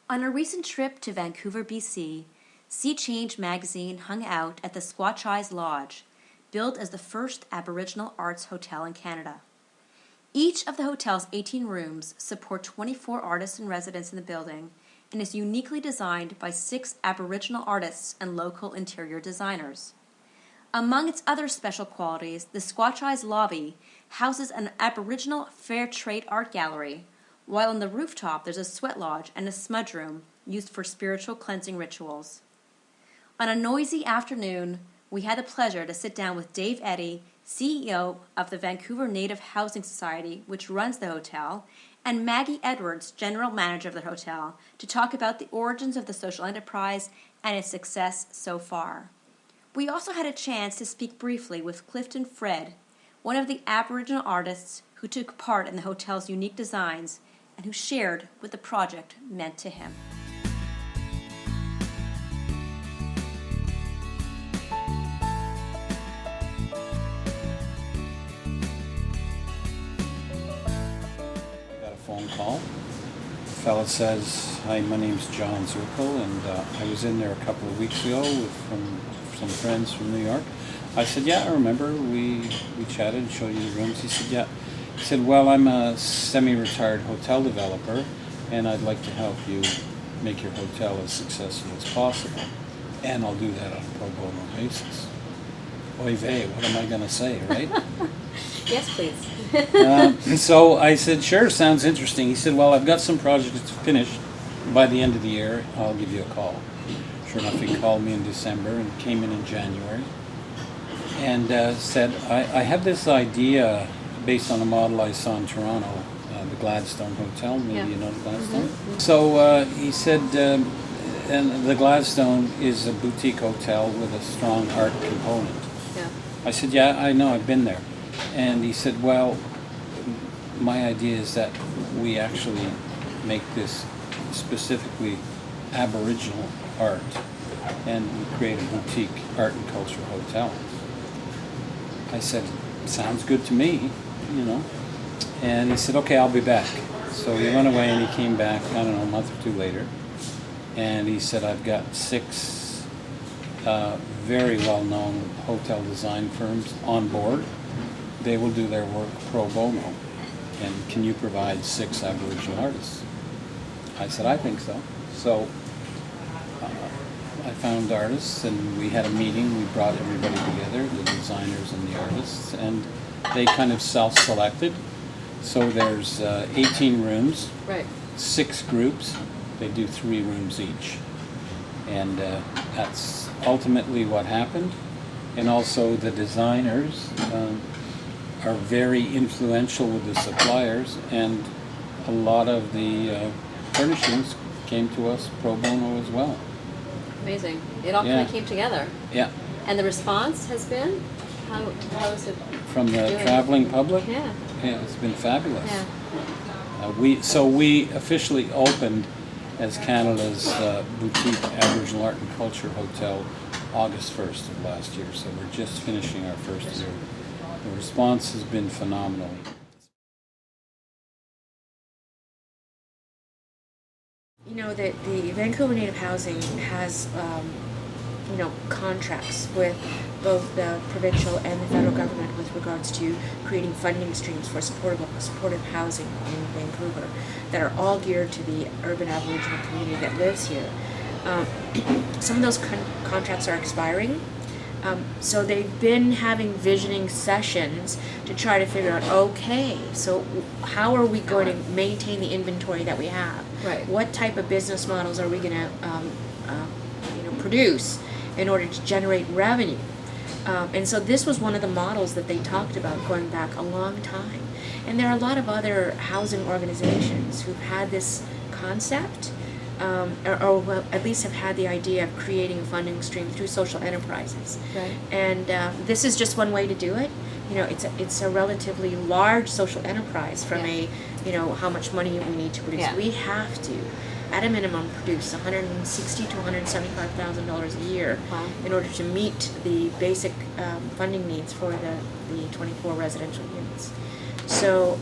On a recent trip to Vancouver, BC, Sea Change magazine hung out at the Skwachàys Lodge, billed as the first Aboriginal arts hotel in Canada. Each of the hotel's 18 rooms support 24 artists and residents in the building and is uniquely designed by 6 Aboriginal artists and local interior designers. Among its other special qualities, the Skwachàys lobby houses an Aboriginal fair trade art gallery, while on the rooftop there's a sweat lodge and a smudge room used for spiritual cleansing rituals. On a noisy afternoon, we had the pleasure to sit down with Dave Eddy, CEO of the Vancouver Native Housing Society, which runs the hotel, and Maggie Edwards, general manager of the hotel, to talk about the origins of the social enterprise and its success so far. We also had a chance to speak briefly with Clifton Fred, one of the Aboriginal artists who took part in the hotel's unique designs and who shared what the project meant to him. Got a phone call. The fella says, "Hi, my name's John Zirkle, and I was in there a couple of weeks ago from some friends from New York." I said, "Yeah, I remember. We chatted and showed you the rooms." He said, "Yeah." He said, "Well, I'm a semi-retired hotel developer, and I'd like to help you make your hotel as successful as possible. And I'll do that on a pro bono basis." Oy vey, what am I going to say, right? Yes, please. So I said, "Sure, sounds interesting." He said, "Well, I've got some projects finished. By the end of the year, I'll give you a call." Sure enough, he called me in December and came in January and said, I have this idea based on a model I saw in Toronto, the Gladstone Hotel. Maybe you know the Gladstone? Mm-hmm. So he said, and the Gladstone is a boutique hotel with a strong art component. Yeah. I said, "Yeah, I know, I've been there." And he said, "Well, my idea is that we actually make this specifically Aboriginal art and we create a boutique art and culture hotel." I said, "Sounds good to me, you know." And he said, "Okay, I'll be back." So he went away and he came back, I don't know, a month or two later. And he said, "I've got 6 very well-known hotel design firms on board. They will do their work pro bono. And can you provide 6 Aboriginal artists?" I said, "I think so." So I found artists and we had a meeting. We brought everybody together, the designers and the artists, and they kind of self-selected. So there's 18 rooms, Right. 6 groups. They do 3 rooms each. And that's ultimately what happened. And also the designers are very influential with the suppliers, and a lot of the furnishings came to us pro bono as well. Amazing. It all kind of came together. Yeah. And the response has been? How is it? From the doing? traveling public? Yeah. Yeah, it's been fabulous. Yeah. We officially opened as Canada's boutique Aboriginal art and culture hotel August 1st of last year, so we're just finishing our first year. The response has been phenomenal. You know, the Vancouver Native Housing has, contracts with both the provincial and the federal government with regards to creating funding streams for supportive housing in Vancouver that are all geared to the urban Aboriginal community that lives here. Some of those contracts are expiring. So they've been having visioning sessions to try to figure out, okay, so how are we going to maintain the inventory that we have? Right. What type of business models are we going to produce in order to generate revenue? And so this was one of the models that they talked about going back a long time. And there are a lot of other housing organizations who've had this concept, or at least have had the idea of creating a funding stream through social enterprises. Right. And this is just one way to do it. You know, it's a relatively large social enterprise from how much money we need to produce. Yeah. We have to, at a minimum, produce $160,000 to $175,000 a year in order to meet the basic funding needs for the 24 residential units. So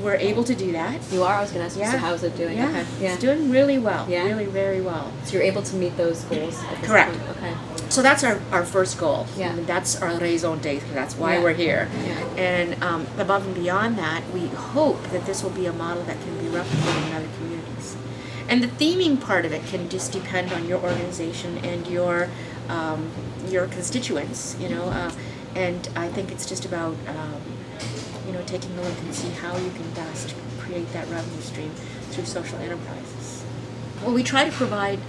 we're able to do that. You are? I was going to ask you, so how's it doing? Yeah, Okay. it's doing really well, Yeah. really very well. So you're able to meet those goals at this Correct. point? Okay. So that's our first goal. Yeah. I mean, that's our raison d'etre. That's why Yeah. we're here. Yeah. And above and beyond that, we hope that this will be a model that can be replicated in other communities. And the theming part of it can just depend on your organization and your constituents, you know. And I think it's just about you know, taking a look and see how you can best create that revenue stream through social enterprises. Well, we try to provide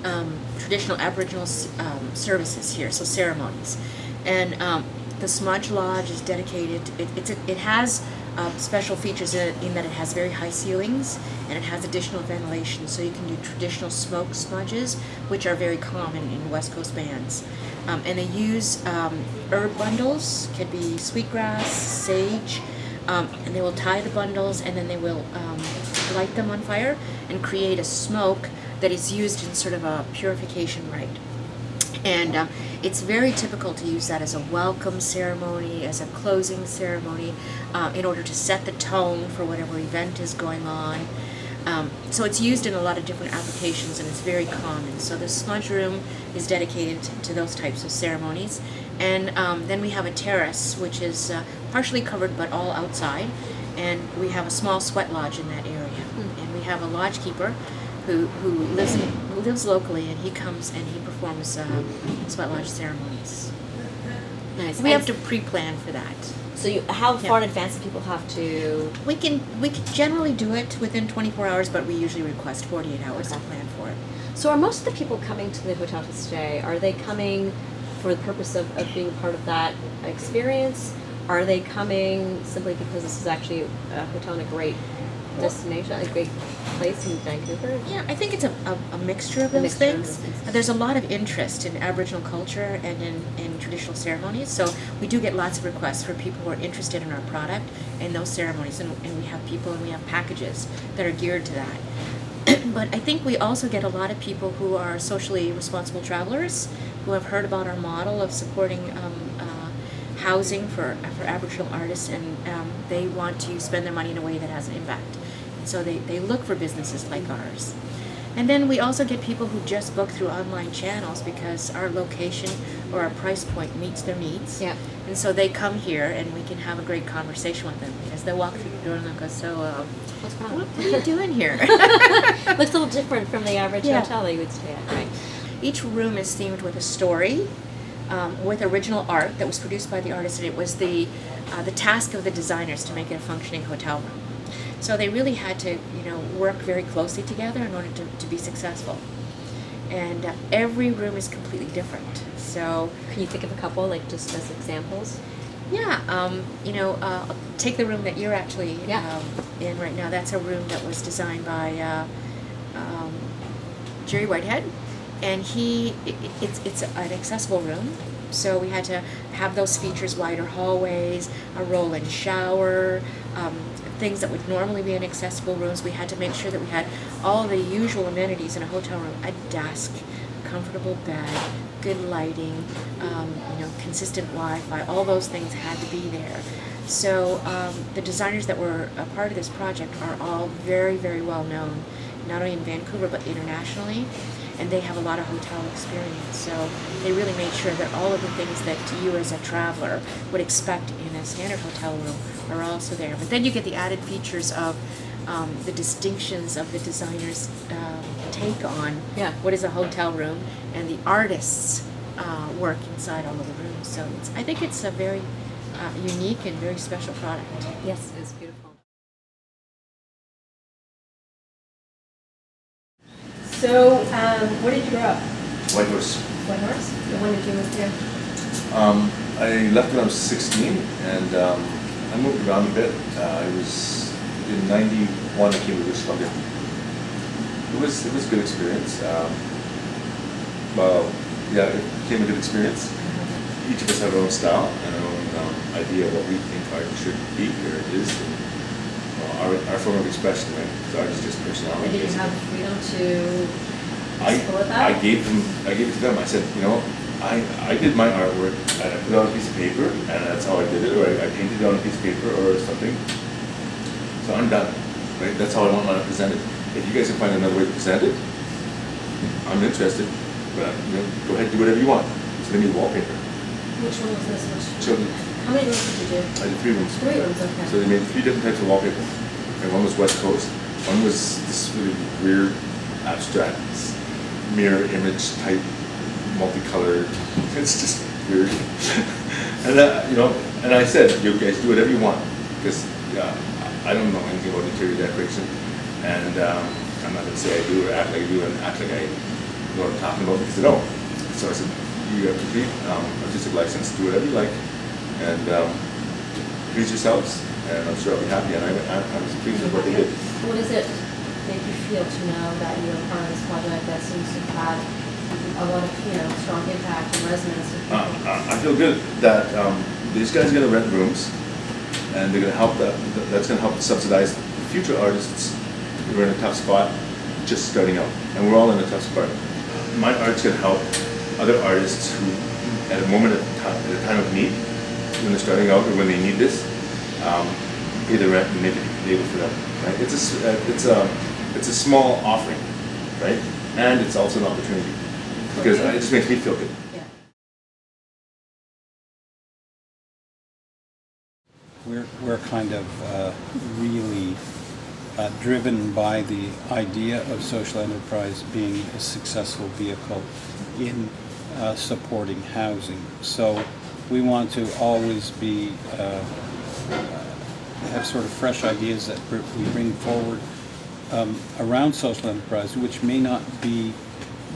traditional Aboriginal services here, so ceremonies. And the Smudge Lodge is dedicated, it has special features in that it has very high ceilings and it has additional ventilation, so you can do traditional smoke smudges, which are very common in West Coast bands. And they use herb bundles, could be sweetgrass, sage, and they will tie the bundles and then they will light them on fire and create a smoke that is used in sort of a purification rite. And it's very typical to use that as a welcome ceremony, as a closing ceremony, in order to set the tone for whatever event is going on. So it's used in a lot of different applications and it's very common. So the smudge room is dedicated to those types of ceremonies. And then we have a terrace, which is partially covered but all outside. And we have a small sweat lodge in that area. And we have a lodge keeper who lives locally, and he comes and he performs sweat lodge ceremonies. Nice. We have to pre-plan for that. So how far in advance do people have to? We can generally do it within 24 hours, but we usually request 48 hours to plan for it. So are most of the people coming to the hotel to stay, are they coming for the purpose of being part of that experience? Are they coming simply because this is actually a hotel in a great destination, a great place in Vancouver? Yeah, I think it's a mixture of those things. There's a lot of interest in Aboriginal culture and in traditional ceremonies, so we do get lots of requests for people who are interested in our product and those ceremonies, and we have people and we have packages that are geared to that. But I think we also get a lot of people who are socially responsible travelers who have heard about our model of supporting housing for Aboriginal artists, and they want to spend their money in a way that has an impact. So they look for businesses like ours. And then we also get people who just book through online channels because our location or our price point meets their needs. Yeah. And so they come here and we can have a great conversation with them because they walk through the door and they'll go, so What's going on? what are you doing here? Looks a little different from the average Yeah. hotel that you would stay at, right? Each room is themed with a story, with original art that was produced by the artist, and it was the task of the designers to make it a functioning hotel room. So they really had to, work very closely together in order to be successful. And every room is completely different. So Can you think of a couple, like just as examples? yeah, take the room that you're actually Yeah. in right now. That's a room that was designed by Jerry Whitehead, and it's an accessible room. So we had to have those features: wider hallways, a roll-in shower, things that would normally be in accessible rooms. We had to make sure that we had all the usual amenities in a hotel room: a desk, comfortable bed, good lighting, consistent Wi-Fi. All those things had to be there. So the designers that were a part of this project are all very, very well known, not only in Vancouver but internationally, and they have a lot of hotel experience. So they really made sure that all of the things that you as a traveler would expect in a standard hotel room are also there. But then you get the added features of the distinctions of the designer's take on Yeah. what is a hotel room and the artist's work inside all of the rooms. So I think it's a very unique and very special product. Yes, it is beautiful. So, where did you grow up? Whitehorse. Whitehorse? And when did you move here? I left when I was 16, and I moved around a bit. I was in '91. I came to British Columbia. It was a good experience. It became a good experience. Each of us have our own style and our own idea of what we think art should be, or it is. And, our form of expression, right? So art is just personality. And did you have the freedom to explore that? I gave it to them. I said, I did my artwork and I put it on a piece of paper, and that's how I did it, or I painted it on a piece of paper or something, So I'm done, right? That's how I want mine presented. If you guys can find another way to present it, I'm interested. But go ahead, do whatever you want. It's gonna be wallpaper. Which one was this? Which? Children. How many rooms did you do? I did 3 rooms. 3 rooms, okay. So they made 3 different types of wallpaper. And one was West Coast. One was this really weird, abstract, mirror image type, multicolored. It's just weird. And and I said, you guys do whatever you want, because I don't know anything about interior decoration, and I'm not gonna say I do or act like I do and act like I know what I'm talking about, because I don't. So I said, you have complete artistic license, do whatever you like, and please yourselves, and I'm sure I'll be happy. And I was pleased with what they did. What does it make you feel to know that you're part of this project that seems to have a lot of strong impact and resonance with people? I feel good that these guys are going to rent rooms, and they're going to help. That's going to help subsidize future artists who are in a tough spot, just starting out, and we're all in a tough spot. My art's going to help other artists who, at a moment at a time of need, when they're starting out or when they need this, pay the rent and make it able for them. Right? It's a small offering, right? And it's also an opportunity, because it just makes me feel good. We're kind of really driven by the idea of social enterprise being a successful vehicle in supporting housing. So we want to always be have sort of fresh ideas that we bring forward around social enterprise, which may not be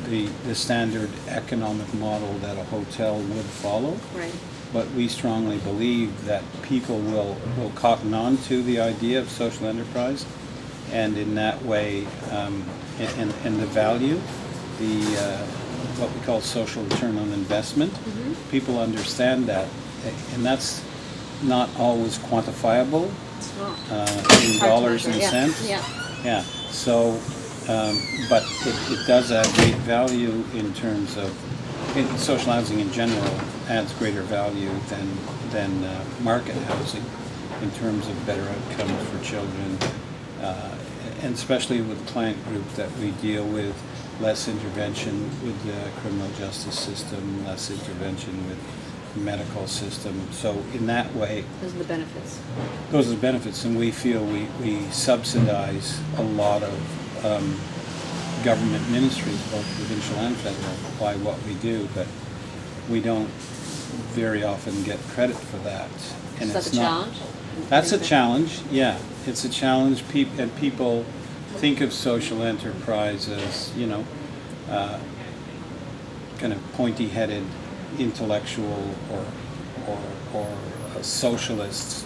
the standard economic model that a hotel would follow. Right. But we strongly believe that people will cotton on to the idea of social enterprise, and in that way, and the value, what we call social return on investment, people understand that, and that's not always quantifiable It's not. in dollars and cents. Yeah. So, but it does add great value in terms of social housing in general adds greater value than market housing in terms of better outcomes for children, and especially with the client group that we deal with, less intervention with the criminal justice system, less intervention with the medical system. So in that way, Those are the benefits. those are the benefits, and we feel we subsidize a lot of government ministries, both provincial and federal, by what we do, but we don't very often get credit for that. And Is that it's the not, challenge? That's a challenge, yeah. It's a challenge, and people think of social enterprise as, kind of pointy-headed intellectual or socialists,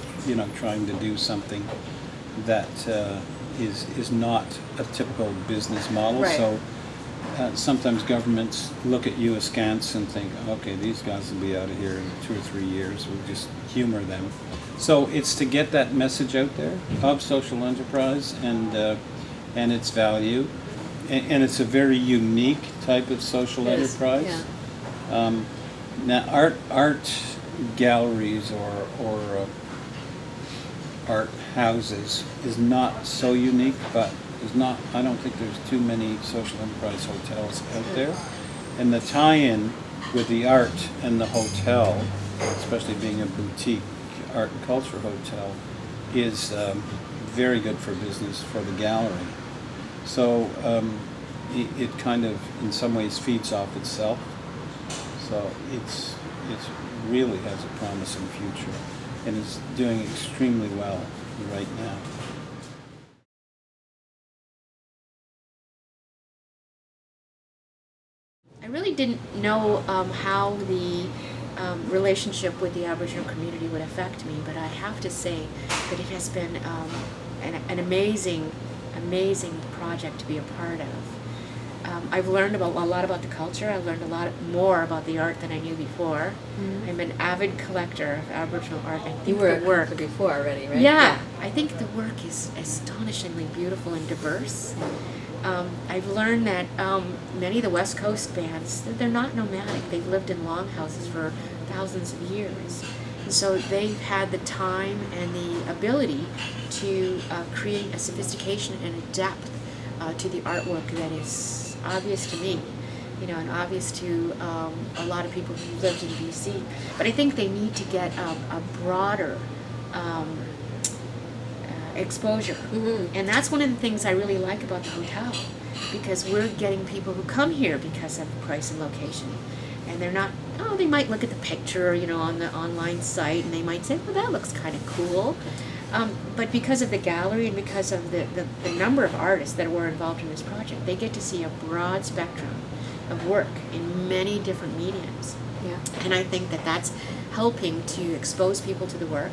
trying to do something that is not a typical business model. Right. So sometimes governments look at you askance and think, okay, these guys will be out of here in 2 or 3 years. We'll just humor them. So it's to get that message out there of social enterprise and its value, and it's a very unique type of social It is, enterprise. yeah. Now, art galleries or art houses is not so unique, but I don't think there's too many social enterprise hotels out there. And the tie-in with the art and the hotel, especially being a boutique art and culture hotel, is very good for business for the gallery. So it kind of, in some ways, feeds off itself. So it's really has a promising future, and is doing extremely well right now. I really didn't know how the relationship with the Aboriginal community would affect me, but I have to say that it has been an amazing project to be a part of. I've learned a lot about the culture. I've learned a lot more about the art than I knew before. Mm-hmm. I'm an avid collector of Aboriginal art. I think You were the work before already, right? Yeah, I think the work is astonishingly beautiful and diverse. I've learned that many of the West Coast bands, they're not nomadic. They've lived in longhouses for thousands of years. So they've had the time and the ability to create a sophistication and a depth to the artwork that is obvious to me, and obvious to a lot of people who lived in BC. But I think they need to get a broader exposure. Mm-hmm. And that's one of the things I really like about the hotel, because we're getting people who come here because of the price and location. And they're not, they might look at the picture, on the online site, and they might say, well, that looks kind of cool. But because of the gallery and because of the number of artists that were involved in this project, they get to see a broad spectrum of work in many different mediums. Yeah. And I think that that's helping to expose people to the work.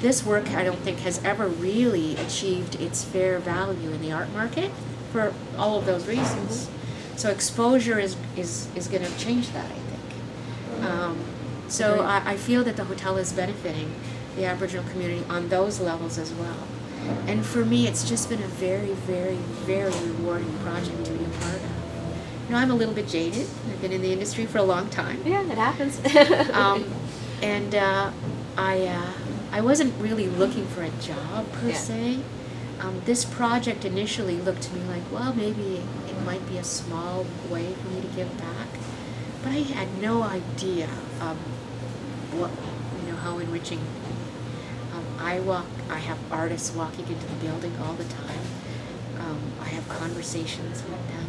This work, I don't think, has ever really achieved its fair value in the art market for all of those reasons. So exposure is going to change that, I think. So I feel that the hotel is benefiting the Aboriginal community on those levels as well. And for me, it's just been a very, very, very rewarding project to be a part of. I'm a little bit jaded. I've been in the industry for a long time. Yeah, it happens. And I wasn't really looking for a job per se. This project initially looked to me like, well, maybe it might be a small way for me to give back, but I had no idea what, how enriching. I have artists walking into the building all the time. I have conversations with them.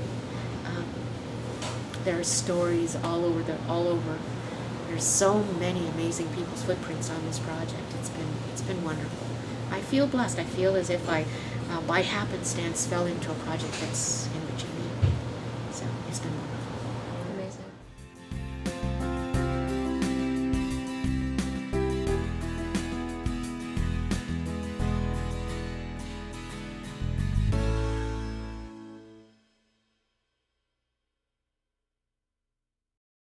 There are stories all over. There's so many amazing people's footprints on this project. It's been wonderful. I feel blessed. I feel as if I, by happenstance, fell into a project that's